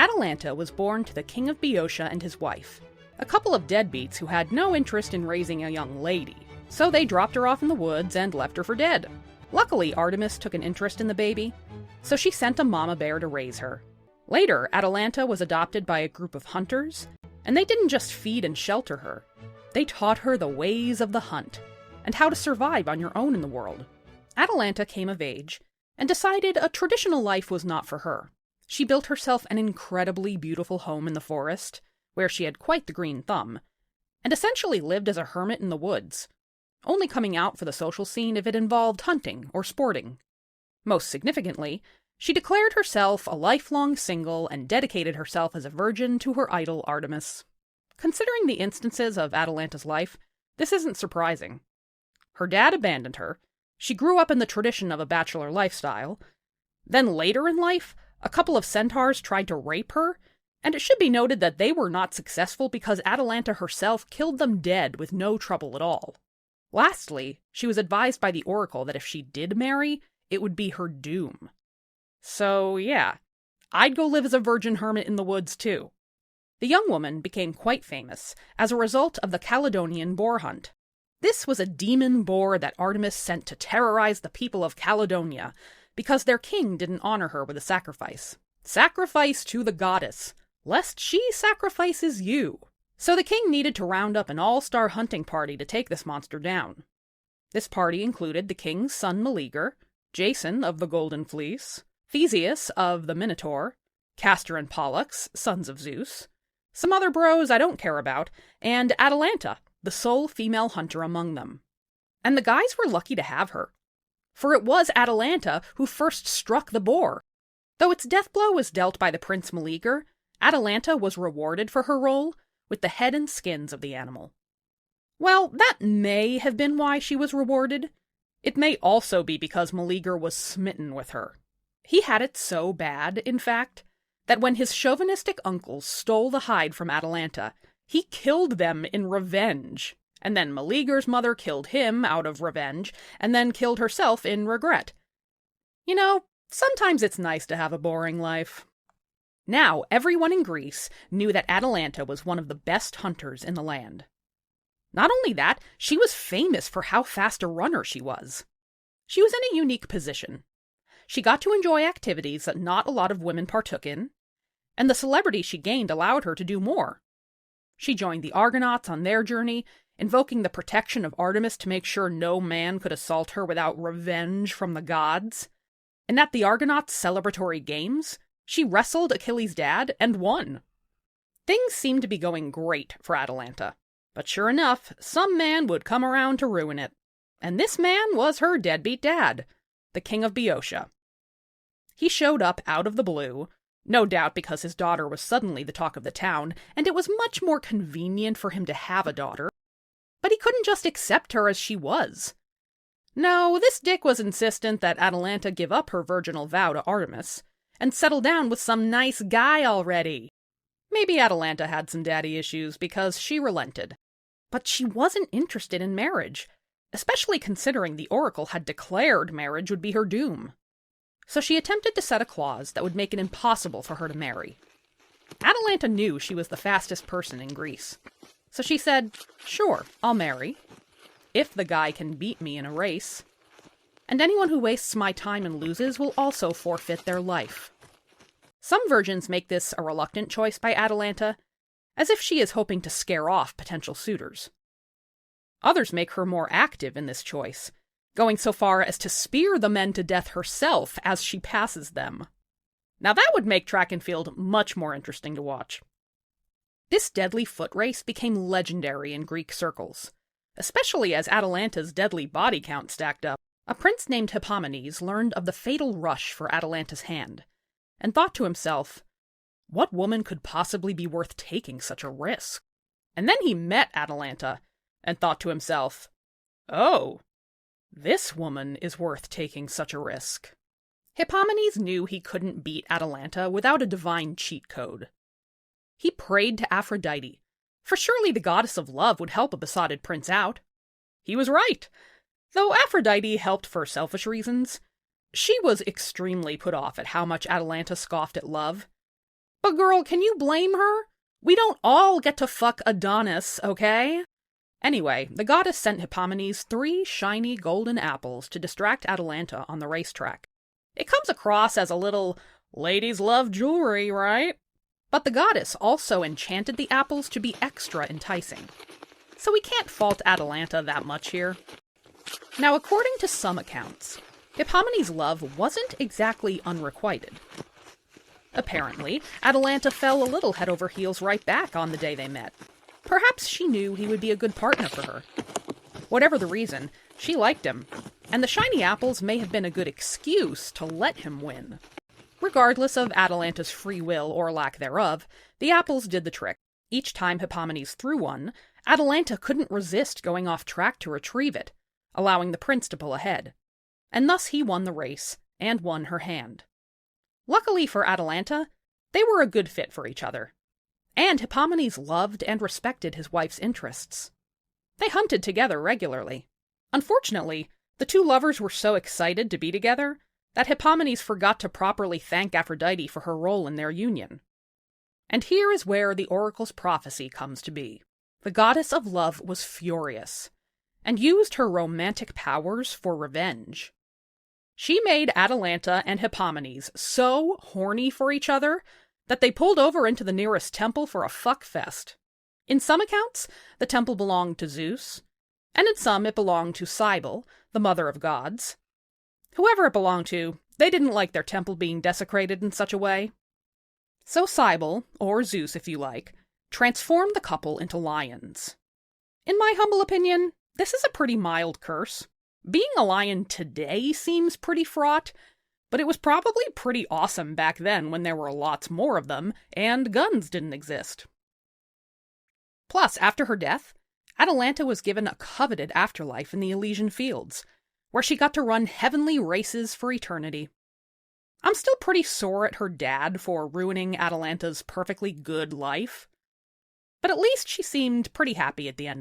Atalanta was born to the king of Boeotia and his wife, a couple of deadbeats who had no interest in raising a young lady, so they dropped her off in the woods and left her for dead. Luckily, Artemis took an interest in the baby, so she sent a mama bear to raise her. Later, Atalanta was adopted by a group of hunters, and they didn't just feed and shelter her. They taught her the ways of the hunt, and how to survive on your own in the world. Atalanta came of age, and decided a traditional life was not for her. She built herself an incredibly beautiful home in the forest, where she had quite the green thumb, and essentially lived as a hermit in the woods, only coming out for the social scene if it involved hunting or sporting. Most significantly, she declared herself a lifelong single and dedicated herself as a virgin to her idol Artemis. Considering the instances of Atalanta's life, this isn't surprising. Her dad abandoned her, she grew up in the tradition of a bachelor lifestyle, then later in life, a couple of centaurs tried to rape her, and it should be noted that they were not successful because Atalanta herself killed them dead with no trouble at all. Lastly, she was advised by the oracle that if she did marry, it would be her doom. So yeah, I'd go live as a virgin hermit in the woods too. The young woman became quite famous as a result of the Caledonian boar hunt. This was a demon boar that Artemis sent to terrorize the people of Caledonia, because their king didn't honor her with a sacrifice. Sacrifice to the goddess, lest she sacrifices you. So the king needed to round up an all-star hunting party to take this monster down. This party included the king's son Meleager, Jason of the Golden Fleece, Theseus of the Minotaur, Castor and Pollux, sons of Zeus, some other bros I don't care about, and Atalanta, the sole female hunter among them. And the guys were lucky to have her, for it was Atalanta who first struck the boar. Though its death blow was dealt by the Prince Meleager, Atalanta was rewarded for her role with the head and skins of the animal. Well, that may have been why she was rewarded. It may also be because Meleager was smitten with her. He had it so bad, in fact, that when his chauvinistic uncles stole the hide from Atalanta, he killed them in revenge, and then Meleager's mother killed him out of revenge, and then killed herself in regret. You know, sometimes it's nice to have a boring life. Now, everyone in Greece knew that Atalanta was one of the best hunters in the land. Not only that, she was famous for how fast a runner she was. She was in a unique position. She got to enjoy activities that not a lot of women partook in, and the celebrity she gained allowed her to do more. She joined the Argonauts on their journey, invoking the protection of Artemis to make sure no man could assault her without revenge from the gods. And at the Argonauts' celebratory games, she wrestled Achilles' dad and won. Things seemed to be going great for Atalanta, but sure enough, some man would come around to ruin it. And this man was her deadbeat dad, the king of Boeotia. He showed up out of the blue, no doubt because his daughter was suddenly the talk of the town, and it was much more convenient for him to have a daughter. But he couldn't just accept her as she was. No, this dick was insistent that Atalanta give up her virginal vow to Artemis, and settle down with some nice guy already. Maybe Atalanta had some daddy issues because she relented. But she wasn't interested in marriage, especially considering the oracle had declared marriage would be her doom. So she attempted to set a clause that would make it impossible for her to marry. Atalanta knew she was the fastest person in Greece. So she said, "Sure, I'll marry, if the guy can beat me in a race. And anyone who wastes my time and loses will also forfeit their life." Some virgins make this a reluctant choice by Atalanta, as if she is hoping to scare off potential suitors. Others make her more active in this choice, going so far as to spear the men to death herself as she passes them. Now that would make track and field much more interesting to watch. This deadly foot race became legendary in Greek circles, especially as Atalanta's deadly body count stacked up. A prince named Hippomenes learned of the fatal rush for Atalanta's hand, and thought to himself, what woman could possibly be worth taking such a risk? And then he met Atalanta, and thought to himself, oh, this woman is worth taking such a risk. Hippomenes knew he couldn't beat Atalanta without a divine cheat code. He prayed to Aphrodite, for surely the goddess of love would help a besotted prince out. He was right. Though Aphrodite helped for selfish reasons, she was extremely put off at how much Atalanta scoffed at love. But girl, can you blame her? We don't all get to fuck Adonis, okay? Anyway, the goddess sent Hippomenes 3 shiny golden apples to distract Atalanta on the racetrack. It comes across as a little, ladies love jewelry, right? But the goddess also enchanted the apples to be extra enticing. So we can't fault Atalanta that much here. Now, according to some accounts, Hippomenes' love wasn't exactly unrequited. Apparently, Atalanta fell a little head over heels right back on the day they met. Perhaps she knew he would be a good partner for her. Whatever the reason, she liked him, and the shiny apples may have been a good excuse to let him win. Regardless of Atalanta's free will or lack thereof, the apples did the trick. Each time Hippomenes threw one, Atalanta couldn't resist going off track to retrieve it, allowing the prince to pull ahead. And thus he won the race, and won her hand. Luckily for Atalanta, they were a good fit for each other. And Hippomenes loved and respected his wife's interests. They hunted together regularly. Unfortunately, the two lovers were so excited to be together that Hippomenes forgot to properly thank Aphrodite for her role in their union. And here is where the oracle's prophecy comes to be. The goddess of love was furious, and used her romantic powers for revenge. She made Atalanta and Hippomenes so horny for each other that they pulled over into the nearest temple for a fuck fest. In some accounts, the temple belonged to Zeus, and in some it belonged to Cybele, the mother of gods. Whoever it belonged to, they didn't like their temple being desecrated in such a way. So Cybele, or Zeus if you like, transformed the couple into lions. In my humble opinion, this is a pretty mild curse. Being a lion today seems pretty fraught, but it was probably pretty awesome back then when there were lots more of them and guns didn't exist. Plus, after her death, Atalanta was given a coveted afterlife in the Elysian Fields, where she got to run heavenly races for eternity. I'm still pretty sore at her dad for ruining Atalanta's perfectly good life, but at least she seemed pretty happy at the end.